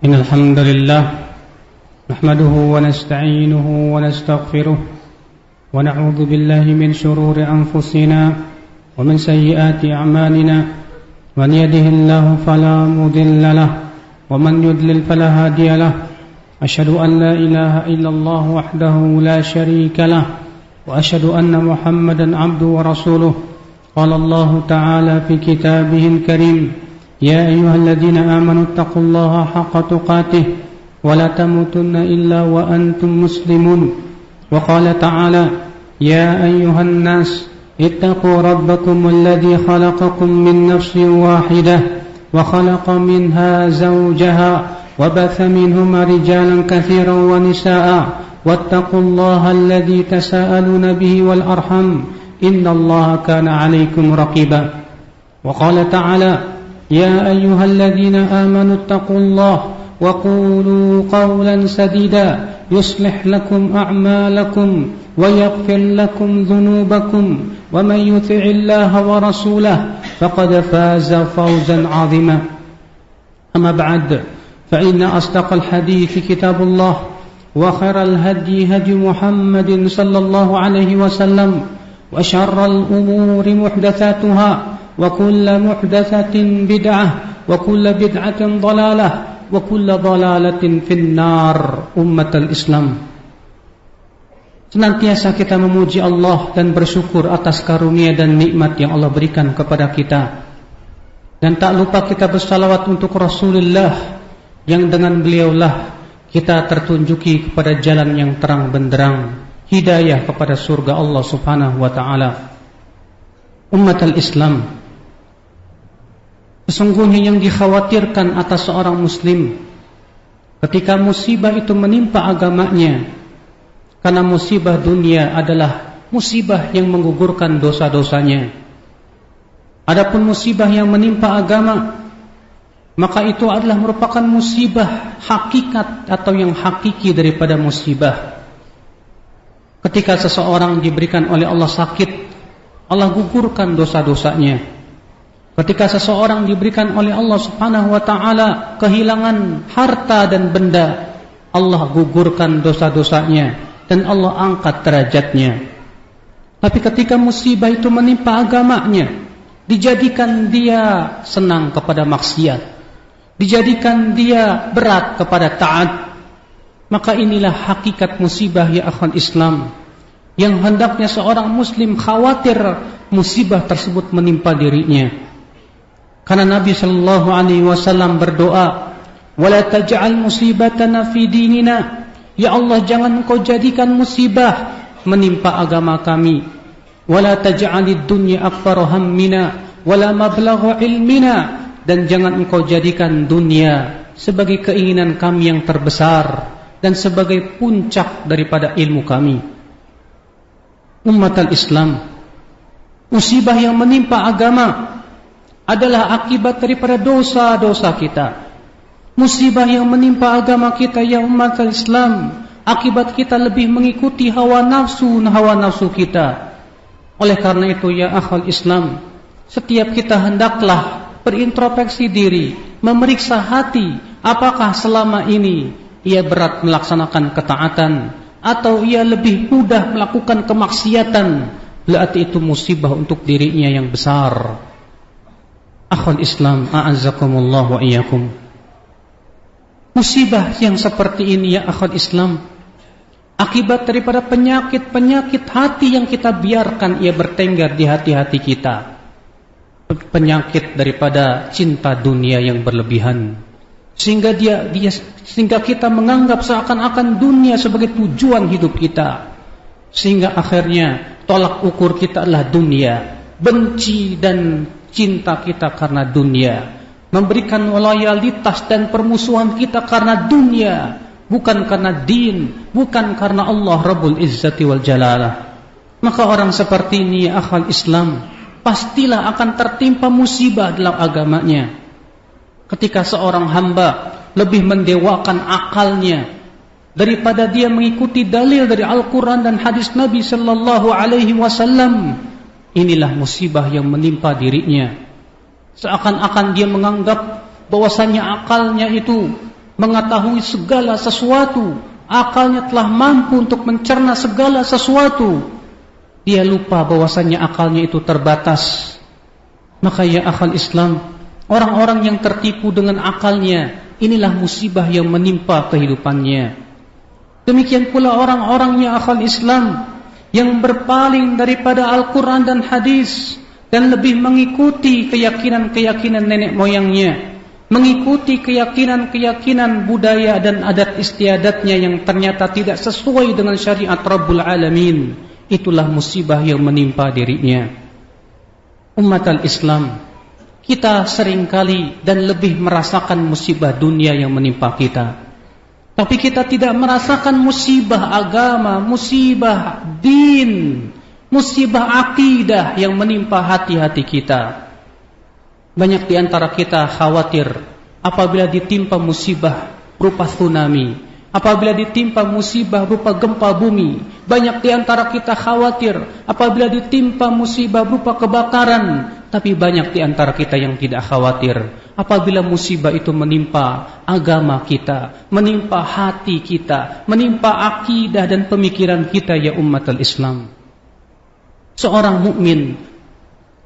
إن الحمد لله نحمده ونستعينه ونستغفره ونعوذ بالله من شرور أنفسنا ومن سيئات أعمالنا من يهده الله فلا مضل له ومن يضلل فلا هادي له أشهد أن لا إله إلا الله وحده لا شريك له وأشهد أن محمدا عبده ورسوله قال الله تعالى في كتابه الكريم يا أيها الذين آمنوا اتقوا الله حق تقاته ولا تموتن إلا وأنتم مسلمون وقال تعالى يا أيها الناس اتقوا ربكم الذي خلقكم من نفس واحدة وخلق منها زوجها وبث منهما رجالا كثيرا ونساء واتقوا الله الذي تساءلون به والأرحم إن الله كان عليكم رقيبا وقال تعالى يا أيها الذين آمنوا اتقوا الله وقولوا قولا سديدا يصلح لكم أعمالكم ويغفر لكم ذنوبكم ومن يطع الله ورسوله فقد فاز فوزا عظيما أما بعد فإن أصدق الحديث كتاب الله وخير الهدي هدي محمد صلى الله عليه وسلم وشر الأمور محدثاتها وكل محدثة بدعة وكل بدعة ضلالة وكل ضلالة في النار أمة الإسلام. Senantiasa kita memuji Allah dan bersyukur atas karunia dan nikmat yang Allah berikan kepada kita. Dan tak lupa kita bersalawat untuk Rasulullah yang dengan beliaulah kita tertunjuki kepada jalan yang terang benderang, hidayah kepada surga Allah Subhanahu wa taala. Ummatul Islam, sesungguhnya yang dikhawatirkan atas seorang muslim ketika musibah itu menimpa agamanya, karena musibah dunia adalah musibah yang menggugurkan dosa-dosanya. Adapun musibah yang menimpa agama, maka itu adalah merupakan musibah hakikat atau yang hakiki daripada musibah. Ketika seseorang diberikan oleh Allah sakit, Allah gugurkan dosa-dosanya. Ketika seseorang diberikan oleh Allah Subhanahu wa taala kehilangan harta dan benda, Allah gugurkan dosa-dosanya dan Allah angkat derajatnya. Tapi ketika musibah itu menimpa agamanya, dijadikan dia senang kepada maksiat, dijadikan dia berat kepada taat, maka inilah hakikat musibah ya akhwan Islam, yang hendaknya seorang muslim khawatir musibah tersebut menimpa dirinya. Karena Nabi sallallahu alaihi wasallam berdoa, "Wala taj'al musibatana fi dinina." Ya Allah, jangan Engkau jadikan musibah menimpa agama kami. "Wala taj'alid dunya akbara hammina wala mablagha ilmina." Dan jangan Engkau jadikan dunia sebagai keinginan kami yang terbesar dan sebagai puncak daripada ilmu kami. Ummatul Islam, musibah yang menimpa agama adalah akibat daripada dosa-dosa kita. Musibah yang menimpa agama kita ya umatul Islam, akibat kita lebih mengikuti hawa nafsu kita. Oleh karena itu ya akhwal Islam, setiap kita hendaklah berintrospeksi diri, memeriksa hati, apakah selama ini ia berat melaksanakan ketaatan atau ia lebih mudah melakukan kemaksiatan. Berarti itu musibah untuk dirinya yang besar. Akhwal Islam, a'azzakumullah wa iyyakum. Musibah yang seperti ini ya akhwal Islam, akibat daripada penyakit-penyakit hati yang kita biarkan ia bertengger di hati-hati kita. Penyakit daripada cinta dunia yang berlebihan, sehingga sehingga kita menganggap seakan-akan dunia sebagai tujuan hidup kita, sehingga akhirnya tolak ukur kita adalah dunia, benci dan cinta kita karena dunia, memberikan loyalitas dan permusuhan kita karena dunia, bukan karena din, bukan karena Allah Rabbul Izzati wal Jalalah. Maka orang seperti ini akhwal Islam pastilah akan tertimpa musibah dalam agamanya. Ketika seorang hamba lebih mendewakan akalnya daripada dia mengikuti dalil dari Al-Quran dan hadis Nabi sallallahu alaihi wasallam, inilah musibah yang menimpa dirinya. Seakan-akan dia menganggap bahwasanya akalnya itu mengetahui segala sesuatu, akalnya telah mampu untuk mencerna segala sesuatu, dia lupa bahwasannya akalnya itu terbatas. Maka ya akhal Islam, orang-orang yang tertipu dengan akalnya, inilah musibah yang menimpa kehidupannya. Demikian pula orang-orang ya akhal Islam yang berpaling daripada Al-Quran dan hadis dan lebih mengikuti keyakinan-keyakinan nenek moyangnya, mengikuti keyakinan-keyakinan budaya dan adat istiadatnya yang ternyata tidak sesuai dengan syariat Rabbul Alamin. Itulah musibah yang menimpa dirinya. Umat al-Islam, kita seringkali dan lebih merasakan musibah dunia yang menimpa kita, tapi kita tidak merasakan musibah agama, musibah din, musibah akidah yang menimpa hati-hati kita. Banyak di antara kita khawatir apabila ditimpa musibah berupa tsunami, apabila ditimpa musibah berupa gempa bumi. Banyak di antara kita khawatir apabila ditimpa musibah berupa kebakaran. Tapi banyak di antara kita yang tidak khawatir apabila musibah itu menimpa agama kita, menimpa hati kita, menimpa akidah dan pemikiran kita ya umat al-Islam. Seorang mukmin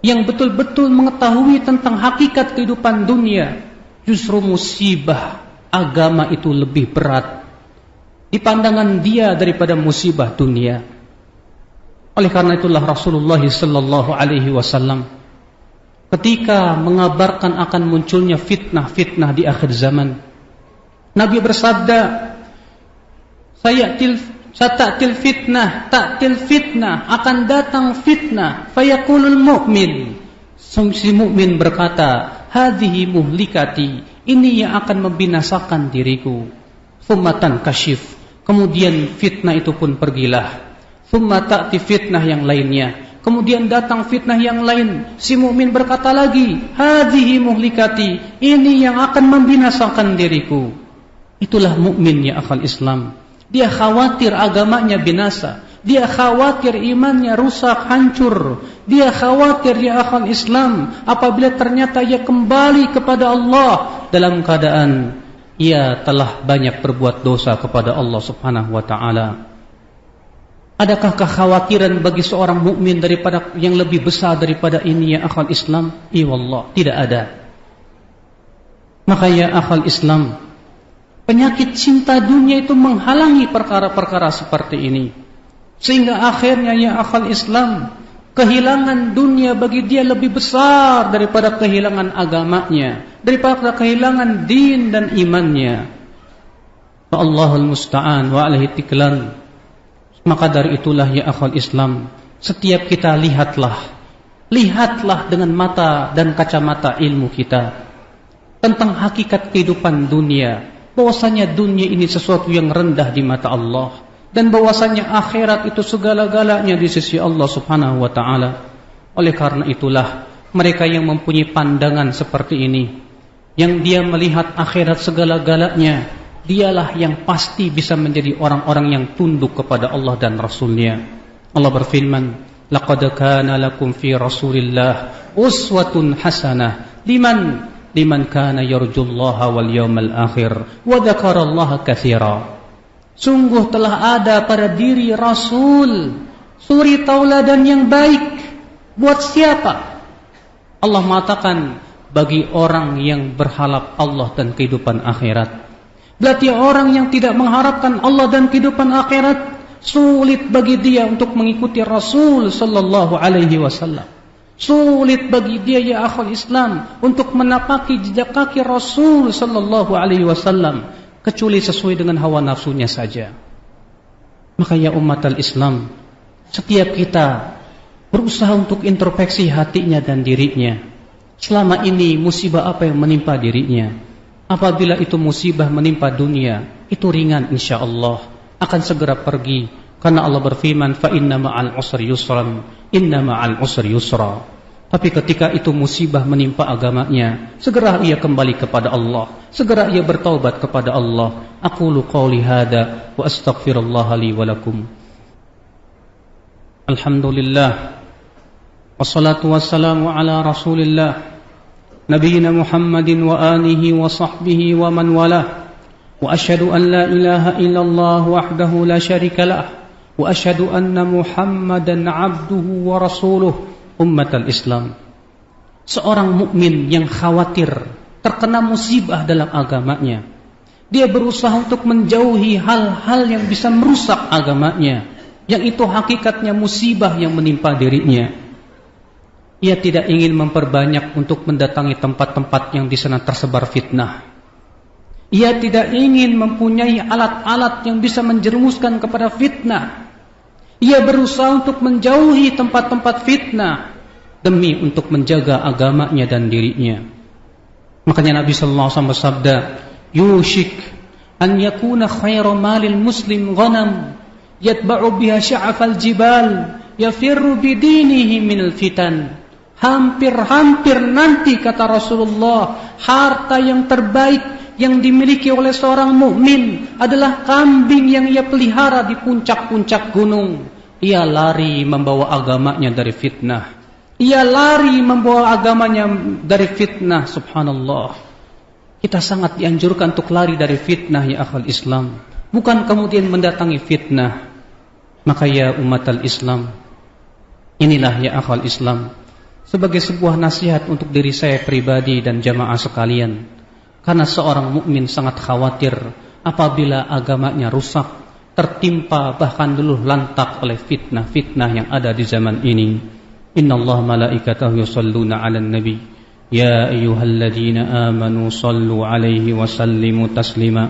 yang betul-betul mengetahui tentang hakikat kehidupan dunia, justru musibah agama itu lebih berat di pandangan dia daripada musibah dunia. Oleh karena itulah Rasulullah sallallahu alaihi wasallam ketika mengabarkan akan munculnya fitnah-fitnah di akhir zaman, Nabi bersabda, Ta'til fitnah, akan datang fitnah. Fayaqulul mu'min, si mukmin berkata, hadhihi muhlikati, ini yang akan membinasakan diriku. Thumatan kashif, kemudian fitnah itu pun pergilah. Thumma ta'ti fitnah yang lainnya, kemudian datang fitnah yang lain. Si mukmin berkata lagi, hadhihi muhlikati, ini yang akan membinasakan diriku. Itulah mukmin ya akhal Islam. Dia khawatir agamanya binasa, dia khawatir imannya rusak, hancur. Dia khawatir ya akhal Islam apabila ternyata ia kembali kepada Allah dalam keadaan ia telah banyak berbuat dosa kepada Allah Subhanahu wa taala. Adakah kekhawatiran bagi seorang mukmin daripada yang lebih besar daripada ini ya akhal Islam? Wallah, tidak ada. Maka ya akhal Islam, penyakit cinta dunia itu menghalangi perkara-perkara seperti ini, sehingga akhirnya ya akhal Islam, kehilangan dunia bagi dia lebih besar daripada kehilangan agamanya, daripada kehilangan din dan imannya. Allahul musta'an wa alaihi tiklan. Maka dari itulah ya akhal Islam, setiap kita lihatlah dengan mata dan kacamata ilmu kita tentang hakikat kehidupan dunia, bahwasanya dunia ini sesuatu yang rendah di mata Allah, dan bahwasanya akhirat itu segala-galanya di sisi Allah Subhanahu wa taala. Oleh karena itulah mereka yang mempunyai pandangan seperti ini, yang dia melihat akhirat segala-galanya, dialah yang pasti bisa menjadi orang-orang yang tunduk kepada Allah dan Rasul-Nya. Allah berfirman, laqad kana lakum fi Rasulillah uswatun hasanah liman kana yarjullaha wal yawmal akhir wa dzakarallaha katsira. Sungguh telah ada pada diri Rasul suri tauladan yang baik. Buat siapa? Allah mengatakan bagi orang yang berharap Allah dan kehidupan akhirat. Berarti orang yang tidak mengharapkan Allah dan kehidupan akhirat, sulit bagi dia untuk mengikuti Rasul sallallahu alaihi wasallam. Sulit bagi dia ya akhul Islam untuk menapaki jejak kaki Rasul sallallahu alaihi wasallam, kecuali sesuai dengan hawa nafsunya saja. Maka ya umat al-Islam, setiap kita berusaha untuk introspeksi hatinya dan dirinya. Selama ini musibah apa yang menimpa dirinya? Apabila itu musibah menimpa dunia, itu ringan insyaallah, akan segera pergi. Karena Allah berfirman, fa inna ma'al usri yusran, inna ma'al usri yusra. Tapi ketika itu musibah menimpa agamanya, segera ia kembali kepada Allah, segera ia bertaubat kepada Allah. Aqulu qawli hadza wa astaghfirullah li wa lakum. Alhamdulillah, wassalatu wassalamu ala Rasulillah, Nabiyyina Muhammadin wa alihi wa sahbihi wa man walah. وأشهد أن لا إله إلا الله وحده لا شريك له وأشهد أن محمدا عبده ورسوله أمة الإسلام. Seorang mukmin yang khawatir terkena musibah dalam agamanya, dia berusaha untuk menjauhi hal-hal yang bisa merusak agamanya, yang itu hakikatnya musibah yang menimpa dirinya. Ia tidak ingin memperbanyak untuk mendatangi tempat-tempat yang di sana tersebar fitnah. Ia tidak ingin mempunyai alat-alat yang bisa menjerumuskan kepada fitnah. Ia berusaha untuk menjauhi tempat-tempat fitnah demi untuk menjaga agamanya dan dirinya. Makanya Nabi sallallahu alaihi wasallam bersabda, "Yushik an yakuna khairu malil muslim ghanam yatba'u biha sya'afal jibal yafirru bidinihi minal fitan." Hampir-hampir nanti, kata Rasulullah, harta yang terbaik yang dimiliki oleh seorang mukmin adalah kambing yang ia pelihara di puncak-puncak gunung. Ia lari membawa agamanya dari fitnah. Ia lari membawa agamanya dari fitnah. Subhanallah. Kita sangat dianjurkan untuk lari dari fitnah, ya akhwal Islam, bukan kemudian mendatangi fitnah. Maka ya umat al-Islam, inilah ya akhwal Islam, sebagai sebuah nasihat untuk diri saya pribadi dan jamaah sekalian. Karena seorang mukmin sangat khawatir apabila agamanya rusak, tertimpa bahkan luluh lantak oleh fitnah-fitnah yang ada di zaman ini. Innallaha malaikatahu yusholluna 'alan nabi ya ayyuhalladzina amanu shallu 'alaihi wa sallimu taslima.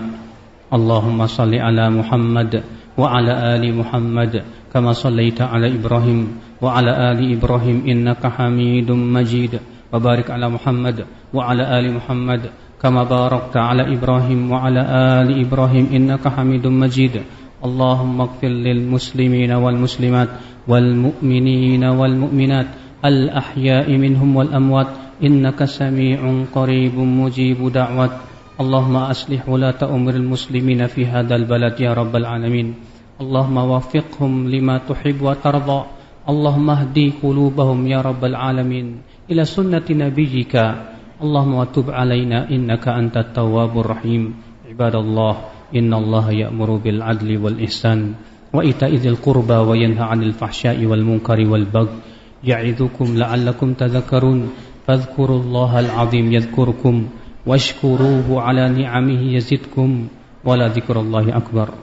Allahumma shalli 'ala Muhammad wa 'ala ali Muhammad kama shallaita 'ala Ibrahim wa 'ala ali Ibrahim innaka Hamidum Majid. Wa barik 'ala Muhammad wa 'ala ali Muhammad kama barakta 'ala Ibrahim wa 'ala ali Ibrahim innaka Hamidum Majid. Allahumma ighfir lil muslimina wal muslimat wal mu'minina wal mu'minat al ahya'i minhum wal amwat innaka sami'un qaribun mujibu da'wat. Allahumma aslih wulata umuril muslimina fi hadzal balad ya rabbal alamin. Allahumma waffiqhum lima tuhibbu wa tarda. Allahumma hdi qulubahum ya rabbal alamin ila sunnati nabiyyika. Allahumma tub alaina innaka antat tawwabur rahim. Ibadallah, innallaha ya'muru bil adli wal ihsan wa ita'i dzil qurba wa yanha 'anil fahsya'i wal munkari wal baghi ya'idzukum la'allakum tadhakkarun. Fadhkurullahal 'azim yadhkurkum washkuruhu 'ala ni'amihi yazidkum wa la dzikrullahi akbar.